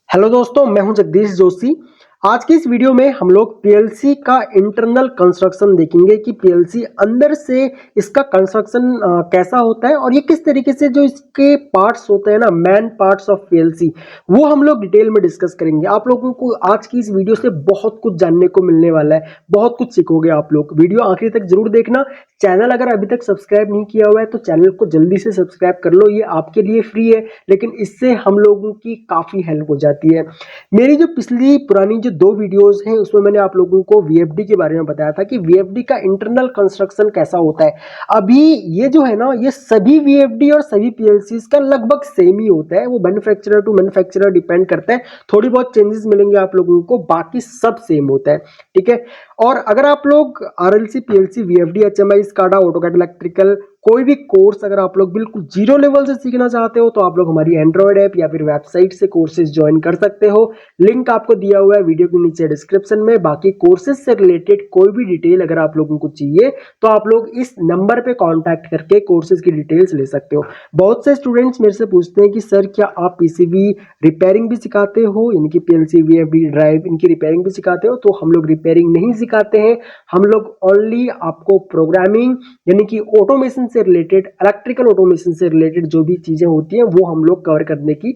Hello दोस्तों, मैं हूं जगदीश जोशी। आज की इस वीडियो में हम लोग पीएलसी का इंटरनल कंस्ट्रक्शन देखेंगे कि पीएलसी अंदर से इसका कंस्ट्रक्शन कैसा होता है और ये किस तरीके से जो इसके पार्ट्स होते हैं ना, मेन पार्ट्स ऑफ पीएलसी, वो हम लोग डिटेल में डिस्कस करेंगे। आप लोगों को आज की इस वीडियो से बहुत कुछ जानने को मिलने वाला है, बहुत कुछ सीखोगे आप लोग। वीडियो आखिर तक जरूर देखना। चैनल अगर अभी तक सब्सक्राइब नहीं किया हुआ है तो चैनल को जल्दी से सब्सक्राइब कर लो। ये आपके लिए फ्री है, लेकिन इससे हम लोगों की काफ़ी हेल्प हो जाती है। मेरी जो पिछली पुरानी जो 2 वीडियोस हैं उसमें मैंने आप लोगों को वीएफडी के बारे में बताया था कि वीएफडी का इंटरनल कंस्ट्रक्शन कैसा होता है। अभी ये जो है ना, ये सभी वीएफडी और सभी पीएलसीज का लगभग सेम ही होता है। वो मैन्युफैक्चरर टू मैन्युफैक्चरर डिपेंड करता है, थोड़ी बहुत चेंजेस मिलेंगे आप लोगों को, बाकी सब सेम होता है। ठीक है। और अगर आप लोग RLC, PLC, VFD, HMI, SCADA, AutoCAD, electrical कोई भी कोर्स अगर आप लोग बिल्कुल जीरो लेवल से सीखना चाहते हो तो आप लोग हमारी एंड्रॉयड ऐप या फिर वेबसाइट से कोर्सेज ज्वाइन कर सकते हो। लिंक आपको दिया हुआ है वीडियो के नीचे डिस्क्रिप्शन में। बाकी कोर्सेज से रिलेटेड कोई भी डिटेल अगर आप लोगों को चाहिए तो आप लोग इस नंबर पे कांटेक्ट करके कोर्सेज की डिटेल्स ले सकते हो। बहुत से स्टूडेंट्स मेरे से पूछते हैं कि सर क्या आप पीसीबी रिपेयरिंग भी सिखाते हो, यानी कि पीएलसी, वीएफडी, ड्राइव, इनकी रिपेयरिंग भी सिखाते हो? तो हम लोग रिपेयरिंग नहीं सिखाते हैं। हम लोग ओनली आपको प्रोग्रामिंग यानी कि ऑटोमेशन से रिलेटेड, इलेक्ट्रिकल ऑटोमेशन से रिलेटेड जो भी चीजें होती हैं वो हम लोग कवर करने की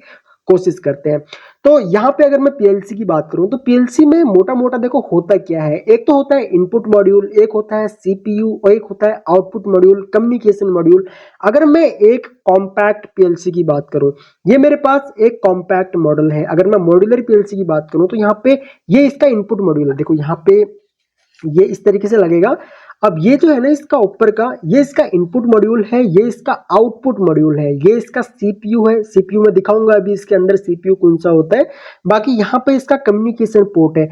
कोशिश करते हैं। तो यहाँ पे अगर मैं पीएलसी की बात करूं तो पीएलसी में मोटा मोटा देखो होता क्या है। एक तो होता है इनपुट मॉड्यूल, एक होता है सीपीयू और एक होता है आउटपुट मॉड्यूल, कम्युनिकेशन मॉड्यूल। अगर मैं एक कॉम्पैक्ट पीएलसी की बात करूं, ये मेरे पास एक कॉम्पैक्ट मॉडल है। अगर मैं मॉड्यूलर पीएलसी की बात करूं तो यहाँ पे ये इसका इनपुट मॉड्यूल है। देखो यहाँ पे ये इस तरीके से लगेगा। अब ये जो है ना, इसका ऊपर का ये इसका इनपुट मॉड्यूल है, ये इसका आउटपुट मॉड्यूल है, ये इसका सीपीयू है। सीपीयू में दिखाऊंगा अभी इसके अंदर सीपीयू कौन सा होता है। बाकी यहाँ पे इसका कम्युनिकेशन पोर्ट है।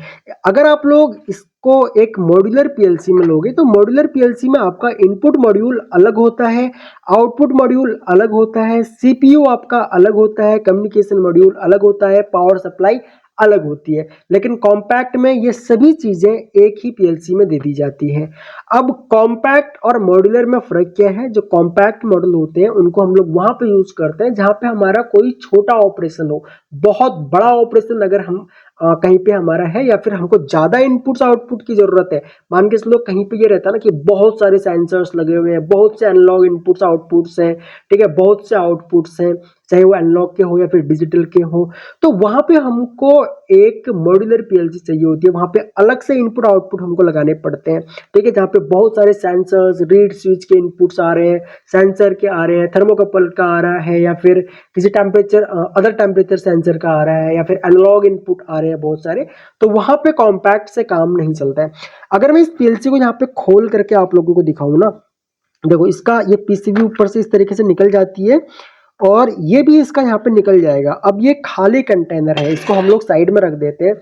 अगर आप लोग इसको एक मॉड्यूलर पीएलसी में लोगे तो मॉड्यूलर पीएलसी में आपका इनपुट मॉड्यूल अलग होता है, आउटपुट मॉड्यूल अलग होता है, सीपीयू आपका अलग होता है, कम्युनिकेशन मॉड्यूल अलग होता है, पावर सप्लाई अलग होती है। लेकिन कॉम्पैक्ट में ये सभी चीजें एक ही पीएलसी में दे दी जाती हैं। अब कॉम्पैक्ट और मॉड्यूलर में फर्क क्या है? जो कॉम्पैक्ट मॉडल होते हैं उनको हम लोग वहां पे यूज करते हैं जहां पे हमारा कोई छोटा ऑपरेशन हो। बहुत बड़ा ऑपरेशन अगर हम कहीं पे हमारा है या फिर हमको ज्यादा इनपुट्स आउटपुट की जरूरत है, मान के चलो कहीं पे ये रहता है ना कि बहुत सारे सेंसर्स लगे हुए हैं, बहुत से एनालॉग इनपुट्स आउटपुट्स हैं, ठीक है, बहुत से आउटपुट्स हैं, चाहे वो एनालॉग के हो या फिर डिजिटल के हो, तो वहां पे हमको एक मॉड्यूलर पीएलसी चाहिए होती है। वहां पे अलग से इनपुट आउटपुट हमको लगाने पड़ते हैं। ठीक है, जहाँ पे बहुत सारे सेंसर्स, रीड स्विच के इनपुट्स आ रहे हैं, सेंसर के आ रहे हैं, थर्मोकपल का आ रहा है, या फिर किसी टेम्परेचर, अदर टेम्परेचर सेंसर का आ रहा है, या फिर एनालॉग इनपुट आ रहे हैं बहुत सारे। तो वहां पे कॉम्पैक्ट से काम नहीं चलता है। अगर मैं इस पीएलसी को यहाँ पे खोल करके आप लोगों को दिखाऊं ना, देखो इसका ये पीसीबी ऊपर से इस तरीके से निकल जाती है और ये भी इसका यहाँ पे निकल जाएगा। अब ये खाली कंटेनर है, इसको हम लोग साइड में रख देते हैं।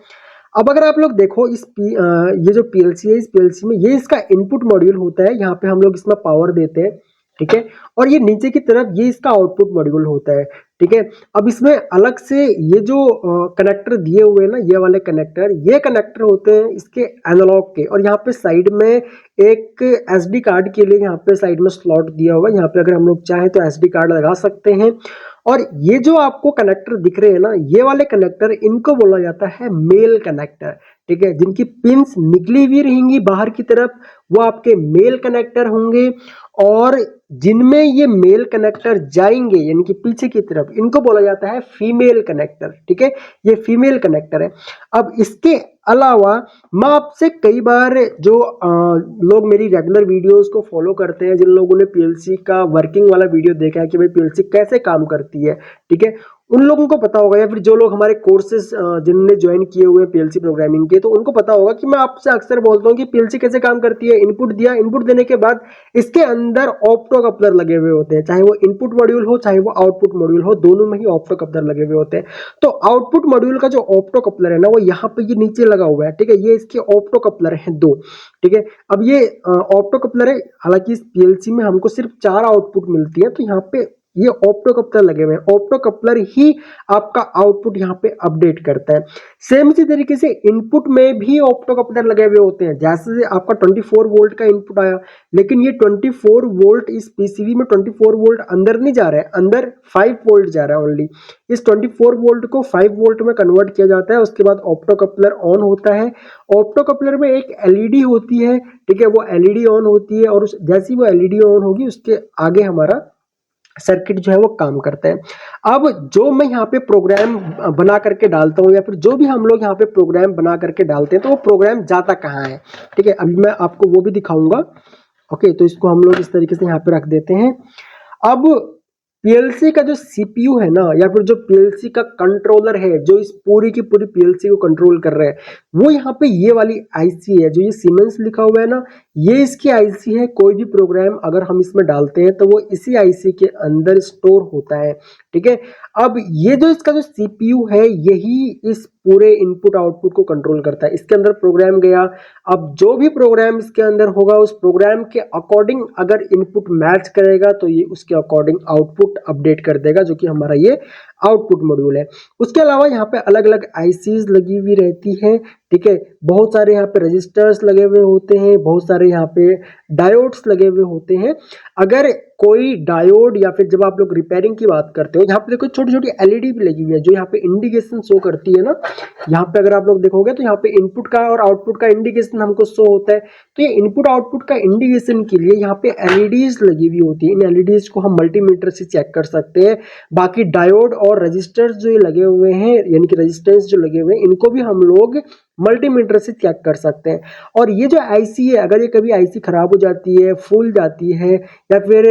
अब अगर आप लोग देखो ये जो पीएलसी है, इस पीएलसी में ये इसका इनपुट मॉड्यूल होता है। यहाँ पे हम लोग इसमें पावर देते हैं, ठीक है, और ये नीचे की तरफ ये इसका आउटपुट मॉड्यूल होता है। ठीक है। अब इसमें अलग से ये जो कनेक्टर दिए हुए हैं ना, ये वाले कनेक्टर, ये कनेक्टर होते हैं इसके एनालॉग के। और यहाँ पे साइड में एक एसडी कार्ड के लिए यहाँ पे साइड में स्लॉट दिया हुआ है। यहाँ पे अगर हम लोग चाहें तो एसडी कार्ड लगा सकते हैं। और ये जो आपको कनेक्टर दिख रहे हैं ना, ये वाले कनेक्टर, इनको बोला जाता है मेल कनेक्टर। ठीक है, जिनकी पिंस निकली हुई रहेंगी बाहर की तरफ, वो आपके मेल कनेक्टर होंगे। और जिनमें ये मेल कनेक्टर जाएंगे यानी कि पीछे की तरफ, इनको बोला जाता है फीमेल कनेक्टर। ठीक है, ये फीमेल कनेक्टर है। अब इसके अलावा मैं आपसे कई बार जो लोग मेरी रेगुलर वीडियोस को फॉलो करते हैं, जिन लोगों ने पीएलसी का वर्किंग वाला वीडियो देखा है कि भाई पीएलसी कैसे काम करती है, ठीक है, उन लोगों को पता होगा, या फिर जो लोग हमारे कोर्सेज जिनने ज्वाइन किए हुए हैं पीएलसी प्रोग्रामिंग के, तो उनको पता होगा कि मैं आपसे अक्सर बोलता हूँ कि पीएलसी कैसे काम करती है। इनपुट दिया, इनपुट देने के बाद इसके अंदर ऑप्टो कपलर लगे हुए होते हैं, चाहे वो इनपुट मॉड्यूल हो चाहे वो आउटपुट मॉड्यूल हो, दोनों में ही ऑप्टो कपलर लगे हुए होते हैं। तो आउटपुट मॉड्यूल का जो ऑप्टो कपलर है ना, वो यहाँ पे ये नीचे लगा हुआ है। ठीक है, ये इसके ऑप्टो कपलर है 2। ठीक है, अब ये ऑप्टो कपलर है। हालांकि इस पीएलसी में हमको सिर्फ 4 आउटपुट मिलती है, तो यहाँ पे ये ऑप्टो कपलर लगे हुए हैं, ऑप्टो कपलर ही आपका आउटपुट यहाँ पे अपडेट करता है। सेम इसी तरीके से इनपुट में भी ऑप्टो कपलर लगे हुए होते हैं। जैसे आपका 24 वोल्ट का इनपुट आया, लेकिन ये 24 वोल्ट इस पीसीबी में 24 वोल्ट अंदर नहीं जा रहा है, अंदर 5 वोल्ट जा रहा है ओनली। इस 24 वोल्ट को 5 वोल्ट में कन्वर्ट किया जाता है। उसके बाद ऑप्टो कपलर ऑन होता है। ऑप्टो कपलर में एक एलईडी होती है, ठीक है, वो एलईडी ऑन होती है और जैसी वो एलईडी ऑन होगी उसके आगे हमारा सर्किट जो है वो काम करता है। अब जो मैं यहाँ पे प्रोग्राम बना करके डालता हूँ या फिर जो भी हम लोग यहाँ पे प्रोग्राम बना करके डालते हैं, तो वो प्रोग्राम जाता कहाँ है, ठीक है, अभी मैं आपको वो भी दिखाऊंगा। ओके, तो इसको हम लोग इस तरीके से यहाँ पे रख देते हैं। अब पीएलसी का जो सीपीयू है ना, या फिर जो पीएलसी का कंट्रोलर है जो इस पूरी की पूरी पीएलसी को कंट्रोल कर रहा है, वो यहाँ पे ये वाली आईसी है, जो ये सीमेंस लिखा हुआ है ना, ये इसकी आईसी है। कोई भी प्रोग्राम अगर हम इसमें डालते हैं तो वो इसी आईसी के अंदर स्टोर होता है, ठीक है। अब ये जो इसका जो सीपीयू है, यही इस पूरे इनपुट आउटपुट को कंट्रोल करता है। इसके अंदर प्रोग्राम गया, अब जो भी प्रोग्राम इसके अंदर होगा उस प्रोग्राम के अकॉर्डिंग अगर इनपुट मैच करेगा तो ये उसके अकॉर्डिंग आउटपुट अपडेट कर देगा, जो कि हमारा ये आउटपुट मॉड्यूल है। उसके अलावा यहाँ पे अलग अलग आईसीज लगी हुई रहती हैं, ठीक है, बहुत सारे यहाँ पे रजिस्टर्स लगे हुए होते हैं, बहुत सारे यहाँ पे डायोड्स लगे हुए होते हैं। अगर कोई डायोड या फिर जब आप लोग रिपेयरिंग की बात करते हो, यहाँ पे देखो छोटी छोटी एलईडी भी लगी हुई है जो यहाँ पे इंडिकेशन शो करती है ना। यहाँ पे अगर आप लोग देखोगे तो यहाँ पे इनपुट का और आउटपुट का इंडिकेशन हमको शो होता है। तो ये इनपुट आउटपुट का इंडिकेशन के लिए यहाँ पे एलईडीज लगी हुई होती है। इन एलईडीज को हम मल्टीमीटर से चेक कर सकते हैं। बाकी डायोड और रजिस्टर्स जो ये लगे हुए हैं, यानी कि रेजिस्टेंस जो लगे हुए हैं, इनको भी हम लोग मल्टीमीटर से चेक कर सकते हैं। और ये जो आईसी है, अगर ये कभी आईसी खराब हो जाती है, फूल जाती है या फिर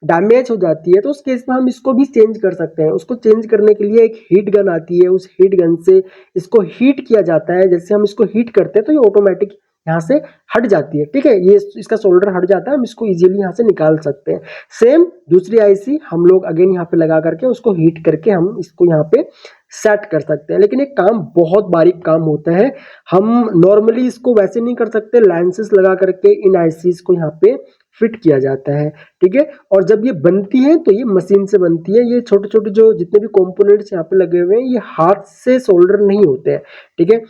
डैमेज हो जाती है, तो उस केस में हम इसको भी चेंज कर सकते हैं। उसको चेंज करने के लिए एक हीट गन आती है, उस हीट गन से इसको हीट किया जाता है। जैसे हम इसको हीट करते हैं तो ये ऑटोमेटिक यहाँ से हट जाती है, ठीक है, ये इसका सोल्डर हट जाता है, हम इसको इजीली यहाँ से निकाल सकते हैं। सेम दूसरी आईसी हम लोग अगेन यहाँ पे लगा करके उसको हीट करके हम इसको यहाँ पे सेट कर सकते हैं। लेकिन एक काम बहुत बारीक काम होता है, हम नॉर्मली इसको वैसे नहीं कर सकते, लेंसेस लगा करके इन आईसीज को यहाँ पे फिट किया जाता है, ठीक है। और जब ये बनती है तो ये मशीन से बनती है। ये छोटे छोटे जो जितने भी कंपोनेंट्स यहाँ पे लगे हुए हैं, ये हाथ से सोल्डर नहीं होते हैं, ठीक है।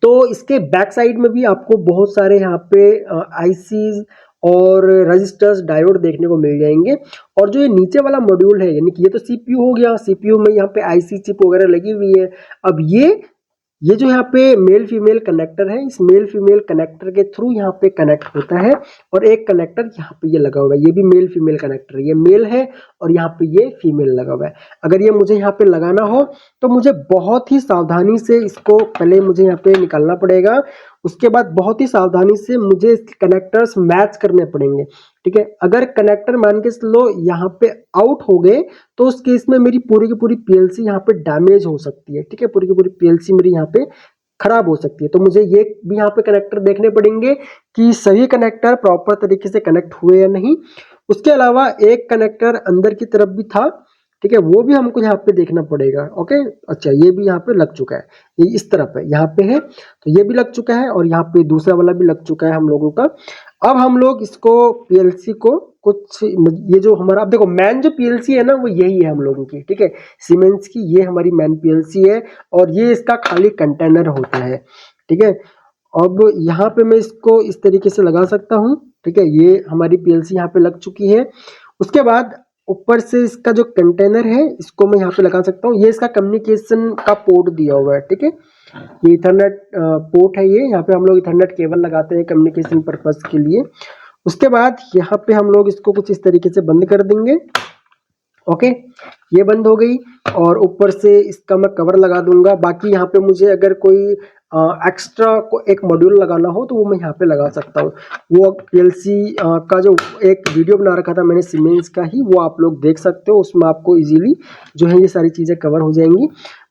तो इसके बैक साइड में भी आपको बहुत सारे यहाँ पे आईसीज और रजिस्टर्स डायोड देखने को मिल जाएंगे। और जो ये नीचे वाला मॉड्यूल है, यानी कि ये तो सीपीयू हो गया, सीपीयू में यहाँ पे आईसी चिप वगैरह लगी हुई है। अब ये जो यहाँ पे मेल फीमेल कनेक्टर है, इस मेल फीमेल कनेक्टर के थ्रू यहाँ पे कनेक्ट होता है। और एक कनेक्टर यहाँ पे ये लगा हुआ है, ये भी मेल फीमेल कनेक्टर है, ये मेल है और यहाँ पे ये फीमेल लगा हुआ है। अगर ये मुझे यहाँ पे लगाना हो तो मुझे बहुत ही सावधानी से इसको पहले मुझे यहाँ पे निकालना पड़ेगा। उसके बाद बहुत ही सावधानी से मुझे इसके कनेक्टर्स मैच करने पड़ेंगे, ठीक है। अगर कनेक्टर मान के चलो यहाँ पे आउट हो गए तो उस केस में मेरी पूरी की पूरी पीएलसी यहाँ पे डैमेज हो सकती है, ठीक है, पूरी की पूरी पीएलसी मेरी यहाँ पे खराब हो सकती है। तो मुझे ये भी यहाँ पे कनेक्टर देखने पड़ेंगे कि सही कनेक्टर प्रॉपर तरीके से कनेक्ट हुए या नहीं। उसके अलावा एक कनेक्टर अंदर की तरफ भी था, ठीक है, वो भी हमको यहाँ पे देखना पड़ेगा। ओके, अच्छा, ये भी यहाँ पे लग चुका है, ये इस तरफ है, यहाँ पे है, तो ये भी लग चुका है और यहाँ पे दूसरा वाला भी लग चुका है हम लोगों का। अब हम लोग इसको पीएलसी को कुछ, ये जो हमारा, अब देखो मैन जो पीएलसी है ना वो यही है हम लोगों की, ठीक है, सीमेंस की ये हमारी मैन पीएलसी है और ये इसका खाली कंटेनर होता है, ठीक है। अब यहाँ पे मैं इसको इस तरीके से लगा सकता हूँ, ठीक है, ये हमारी पीएलसी यहाँ पे लग चुकी है। उसके बाद ऊपर से इसका जो कंटेनर है इसको मैं यहाँ पे लगा सकता हूँ। ये इसका कम्युनिकेशन का पोर्ट दिया हुआ है, ठीक है, ये इथरनेट पोर्ट है। ये यहाँ पे हम लोग इथरनेट केबल लगाते हैं कम्युनिकेशन पर्पस के लिए। उसके बाद यहाँ पे हम लोग इसको कुछ इस तरीके से बंद कर देंगे। ओके, ये बंद हो गई और ऊपर से इसका मैं कवर लगा दूंगा। बाकी यहाँ पे मुझे अगर कोई एक्स्ट्रा को एक मॉड्यूल लगाना हो तो वो मैं यहाँ पे लगा सकता हूँ। वो पीएलसी का जो एक वीडियो बना रखा था मैंने सीमेंस का ही, वो आप लोग देख सकते हो, उसमें आपको इजीली जो है ये सारी चीज़ें कवर हो जाएंगी।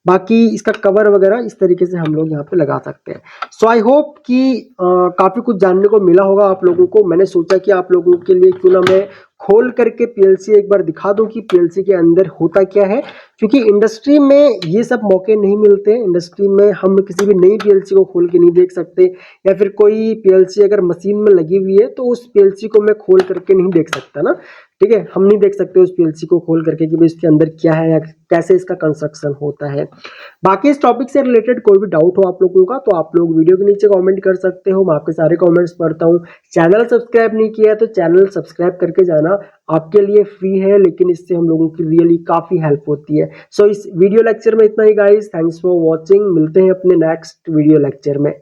बाकी इसका कवर वगैरह इस तरीके से हम लोग यहाँ पे लगा सकते हैं। सो आई होप कि काफ़ी कुछ जानने को मिला होगा आप लोगों को। मैंने सोचा कि आप लोगों के लिए क्यों ना मैं खोल करके पीएलसी एक बार दिखा दूं कि पीएलसी के अंदर होता क्या है, क्योंकि इंडस्ट्री में ये सब मौके नहीं मिलते। इंडस्ट्री में हम किसी भी नई पीएलसी को खोल के नहीं देख सकते, या फिर कोई पीएलसी अगर मशीन में लगी हुई है तो उस पीएलसी को मैं खोल करके नहीं देख सकता ना, ठीक है, हम नहीं देख सकते उस पीएलसी को खोल करके कि भाई इसके अंदर क्या है या कैसे इसका कंस्ट्रक्शन होता है। बाकी इस टॉपिक से रिलेटेड कोई भी डाउट हो आप लोगों का तो आप लोग वीडियो के नीचे कमेंट कर सकते हो, मैं आपके सारे कमेंट्स पढ़ता हूँ। चैनल सब्सक्राइब नहीं किया है तो चैनल सब्सक्राइब करके जाना, आपके लिए फ्री है लेकिन इससे हम लोगों की रियली काफी हेल्प होती है। सो इस वीडियो लेक्चर में इतना ही गाइस, थैंक्स फॉर वॉचिंग, मिलते हैं अपने नेक्स्ट वीडियो लेक्चर में।